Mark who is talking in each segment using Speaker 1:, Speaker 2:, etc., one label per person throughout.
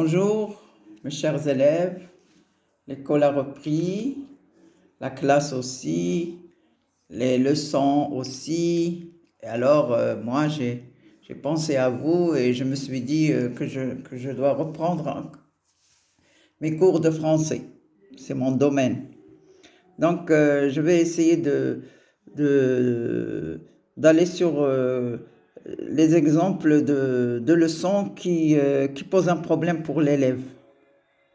Speaker 1: Bonjour, mes chers élèves. L'école a repris, la classe aussi, les leçons aussi. Et alors, moi, j'ai pensé à vous et je me suis dit que je dois reprendre mes cours de français. C'est mon domaine. Donc, je vais essayer de- d'aller sur les exemples de leçons qui posent un problème pour l'élève.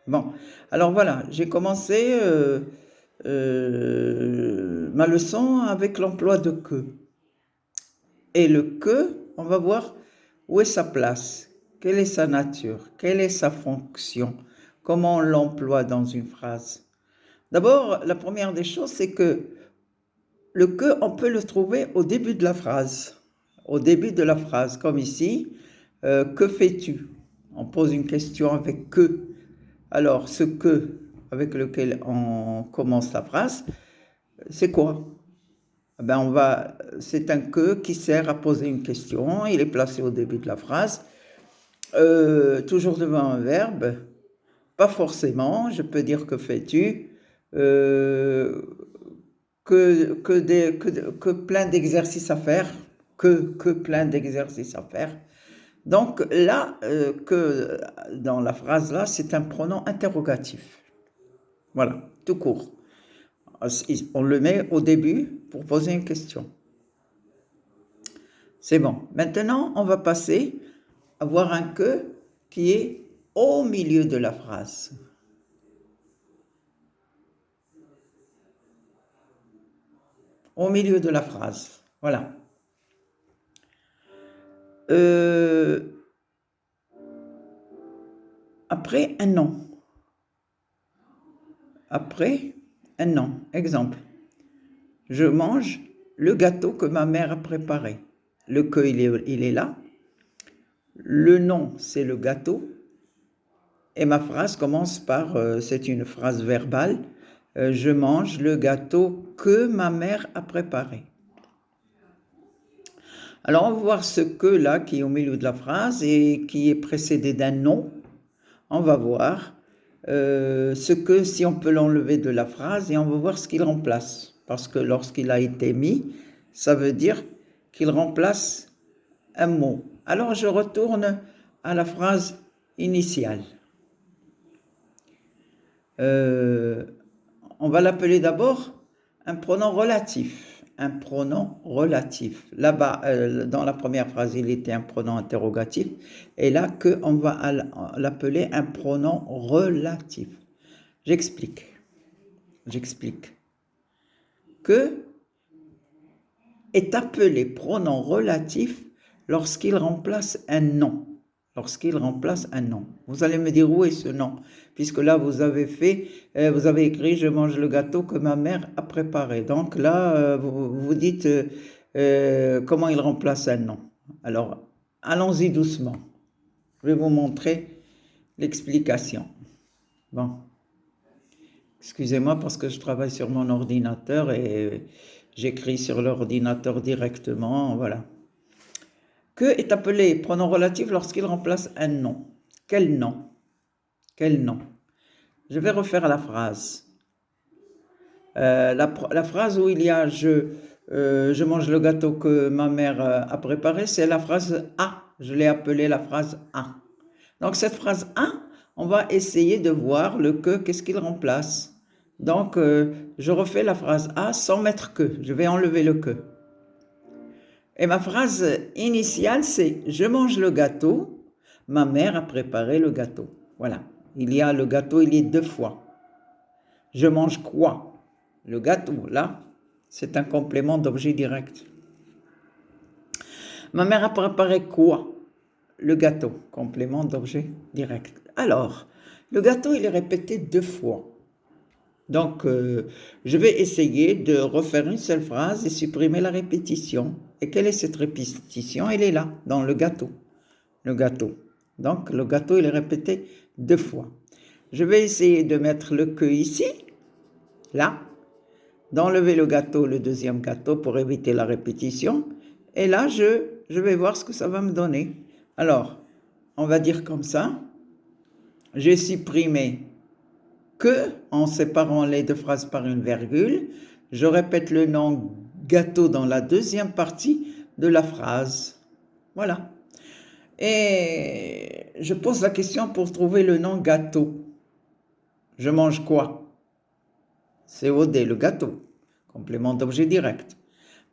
Speaker 1: Bon, alors voilà, j'ai commencé ma leçon avec l'emploi de que. Et le que, on va voir où est sa place, quelle est sa nature, quelle est sa fonction, comment on l'emploie dans une phrase. D'abord, la première des choses, c'est que le que, on peut le trouver au début de la phrase. Au début de la phrase, comme ici, que fais-tu? On pose une question avec que. Alors, ce que avec lequel on commence la phrase, c'est quoi? C'est un que qui sert à poser une question. Il est placé au début de la phrase, toujours devant un verbe. Pas forcément. Je peux dire que fais-tu? Que plein d'exercices à faire. Que plein d'exercices à faire. Donc là, que dans la phrase là, c'est un pronom interrogatif. Voilà, tout court. On le met au début pour poser une question. C'est bon. Maintenant, on va passer à voir un que qui est au milieu de la phrase. Au milieu de la phrase. Voilà. Après un nom. Après un nom. Exemple. Je mange le gâteau que ma mère a préparé. Le que, il est là. Le nom, c'est le gâteau. Et ma phrase commence par, c'est une phrase verbale, je mange le gâteau que ma mère a préparé. Alors on va voir ce que là qui est au milieu de la phrase et qui est précédé d'un nom. On va voir ce que, si on peut l'enlever de la phrase, et on va voir ce qu'il remplace. Parce que lorsqu'il a été mis, ça veut dire qu'il remplace un mot. Alors je retourne à la phrase initiale. On va l'appeler d'abord un pronom relatif. Un pronom relatif. Là-bas, dans la première phrase, il était un pronom interrogatif. Et là, que on va l'appeler un pronom relatif. J'explique. Que est appelé pronom relatif lorsqu'il remplace un nom. Vous allez me dire où est ce nom, puisque là vous avez écrit je mange le gâteau que ma mère a préparé. Donc là vous dites comment il remplace un nom. Alors allons-y doucement. Je vais vous montrer l'explication. Bon, excusez-moi parce que je travaille sur mon ordinateur et j'écris sur l'ordinateur directement, voilà. Que est appelé pronom relatif lorsqu'il remplace un nom? Quel nom? Je vais refaire la phrase. La phrase où il y a je mange le gâteau que ma mère a préparé, c'est la phrase A. Je l'ai appelée la phrase A. Donc cette phrase A, on va essayer de voir le que, qu'est-ce qu'il remplace. Donc je refais la phrase A sans mettre que. Je vais enlever le que. Et ma phrase initiale, c'est « Je mange le gâteau, ma mère a préparé le gâteau ». Voilà, il y a le gâteau, il est deux fois. Je mange quoi? Le gâteau, là, c'est un complément d'objet direct. Ma mère a préparé quoi? Le gâteau, complément d'objet direct. Alors, le gâteau, il est répété deux fois. Donc, je vais essayer de refaire une seule phrase et supprimer la répétition. Et quelle est cette répétition? Elle est là, dans le gâteau. Le gâteau. Donc, le gâteau, il est répété deux fois. Je vais essayer de mettre le que ici, là, d'enlever le gâteau, le deuxième gâteau, pour éviter la répétition. Et là, je vais voir ce que ça va me donner. Alors, on va dire comme ça. j'ai supprimé que en séparant les deux phrases par une virgule. Je répète le nom gâteau dans la deuxième partie de la phrase. Voilà. Et je pose la question pour trouver le nom gâteau. Je mange quoi? COD, le gâteau. Complément d'objet direct.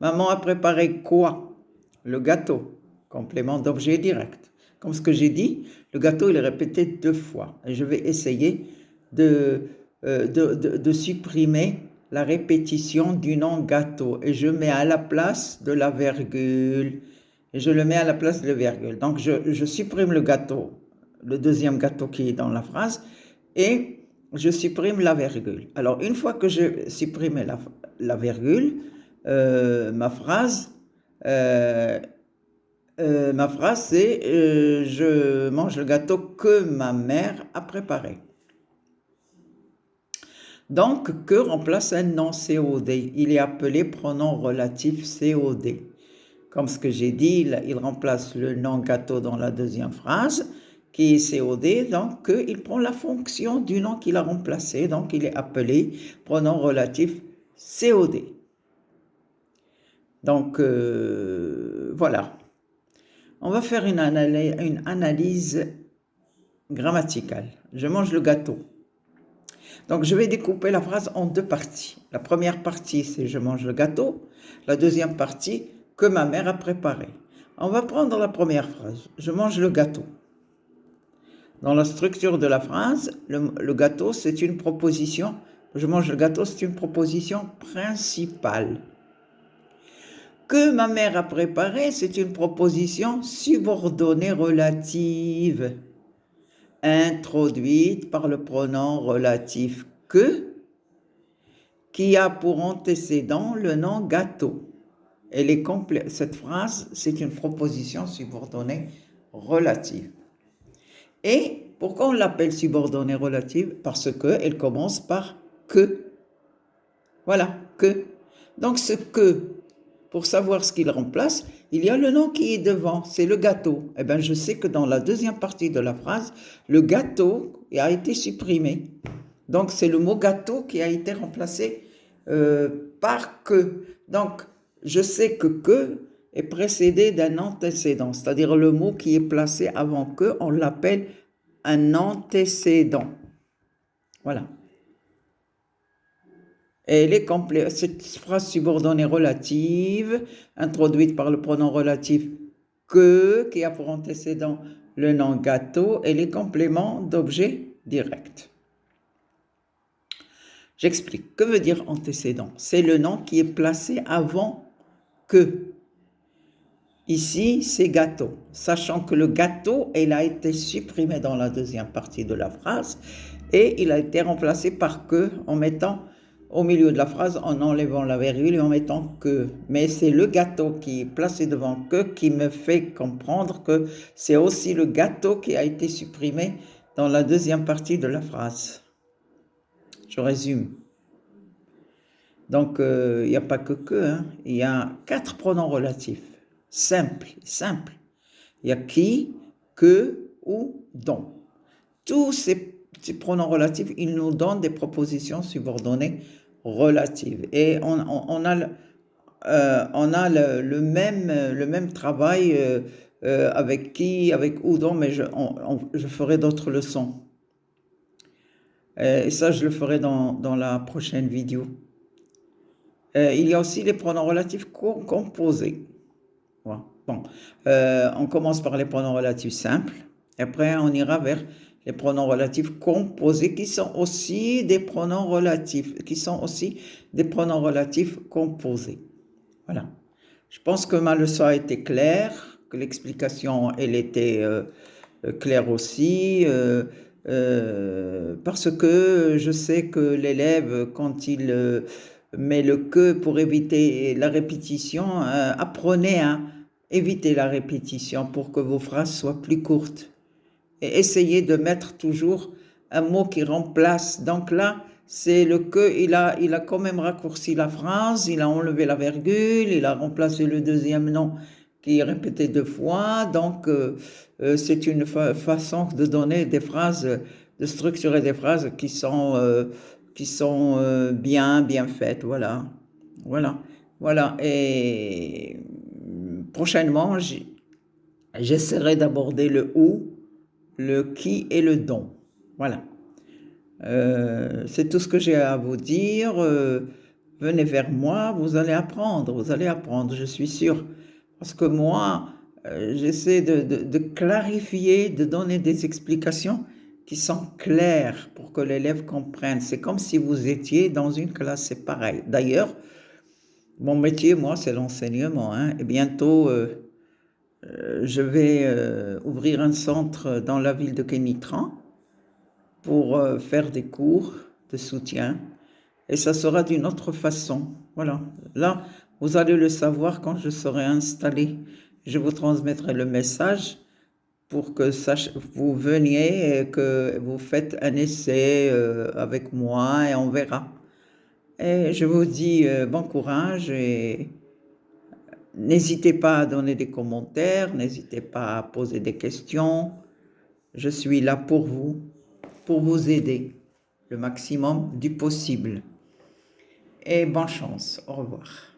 Speaker 1: Maman a préparé quoi? Le gâteau. Complément d'objet direct. Comme ce que j'ai dit, le gâteau, il est répété 2 fois. Et je vais essayer de supprimer la répétition du nom gâteau. Et je mets à la place de la virgule. Et je le mets à la place de la virgule. Donc, je supprime le gâteau, le deuxième gâteau qui est dans la phrase, et je supprime la virgule. Alors, une fois que j'ai supprimé la virgule, ma phrase c'est je mange le gâteau que ma mère a préparé. Donc, que remplace un nom COD. Il est appelé pronom relatif COD. Comme ce que j'ai dit, il remplace le nom gâteau dans la deuxième phrase, qui est COD, donc il prend la fonction du nom qu'il a remplacé, donc il est appelé pronom relatif COD. Donc, voilà. On va faire une analyse grammaticale. Je mange le gâteau. Donc, je vais découper la phrase en 2 parties. La première partie, c'est je mange le gâteau. La deuxième partie, que ma mère a préparé. On va prendre la première phrase. Je mange le gâteau. Dans la structure de la phrase, le gâteau, c'est une proposition. Je mange le gâteau, c'est une proposition principale. Que ma mère a préparé, c'est une proposition subordonnée relative, introduite par le pronom relatif que, qui a pour antécédent le nom gâteau. Cette phrase, c'est une proposition subordonnée relative. Et pourquoi on l'appelle subordonnée relative? Parce qu'elle commence par que. Voilà, que. Donc ce que, pour savoir ce qu'il remplace, il y a le nom qui est devant, c'est le gâteau. Eh bien, je sais que dans la deuxième partie de la phrase, le gâteau a été supprimé. Donc, c'est le mot gâteau qui a été remplacé par que. Donc, je sais que est précédé d'un antécédent, c'est-à-dire le mot qui est placé avant que, on l'appelle un antécédent. Voilà. Et cette phrase subordonnée relative, introduite par le pronom relatif que, qui a pour antécédent le nom gâteau, et les compléments d'objet direct. J'explique. Que veut dire antécédent? C'est le nom qui est placé avant que. Ici, c'est gâteau. Sachant que le gâteau, il a été supprimé dans la deuxième partie de la phrase et il a été remplacé par que en mettant au milieu de la phrase, en enlevant la virgule et en mettant que. Mais c'est le gâteau qui est placé devant que qui me fait comprendre que c'est aussi le gâteau qui a été supprimé dans la deuxième partie de la phrase. Je résume. Donc, il n'y a pas que, hein. Il y a 4 pronoms relatifs. Simple. Il y a qui, que, ou, dont. Tous ces pronoms relatifs, ils nous donnent des propositions subordonnées relatives. Et on a le même travail avec qui, avec ou, dont, mais je ferai d'autres leçons. Et ça, je le ferai dans la prochaine vidéo. Il y a aussi les pronoms relatifs composés. Voilà. Bon, on commence par les pronoms relatifs simples. Et après, on ira vers les pronoms relatifs composés qui sont aussi des pronoms relatifs, composés. Voilà. Je pense que ma leçon a été claire, que l'explication, elle était claire aussi, parce que je sais que l'élève, quand il met le que pour éviter la répétition, apprenez à éviter la répétition pour que vos phrases soient plus courtes. Et essayez de mettre toujours un mot qui remplace. Donc là, c'est le que, il a quand même raccourci la phrase, il a enlevé la virgule, il a remplacé le deuxième nom qui est répété 2 fois. Donc, c'est une façon de donner des phrases de structurer des phrases qui sont bien faites. Voilà, voilà, voilà. Et prochainement, j'essaierai d'aborder le où, le qui et le dont. Voilà. C'est tout ce que j'ai à vous dire. Venez vers moi, vous allez apprendre, je suis sûre. Parce que moi, j'essaie de clarifier, de donner des explications qui sont claires pour que l'élève comprenne. C'est comme si vous étiez dans une classe, c'est pareil. D'ailleurs, mon métier, moi, c'est l'enseignement, hein, et bientôt, je vais ouvrir un centre dans la ville de Kénitran pour faire des cours de soutien. Et ça sera d'une autre façon. Voilà. Là, vous allez le savoir quand je serai installé. Je vous transmettrai le message pour que vous veniez et que vous faites un essai avec moi et on verra. Et je vous dis bon courage et n'hésitez pas à donner des commentaires, n'hésitez pas à poser des questions. Je suis là pour vous aider le maximum du possible. Et bonne chance. Au revoir.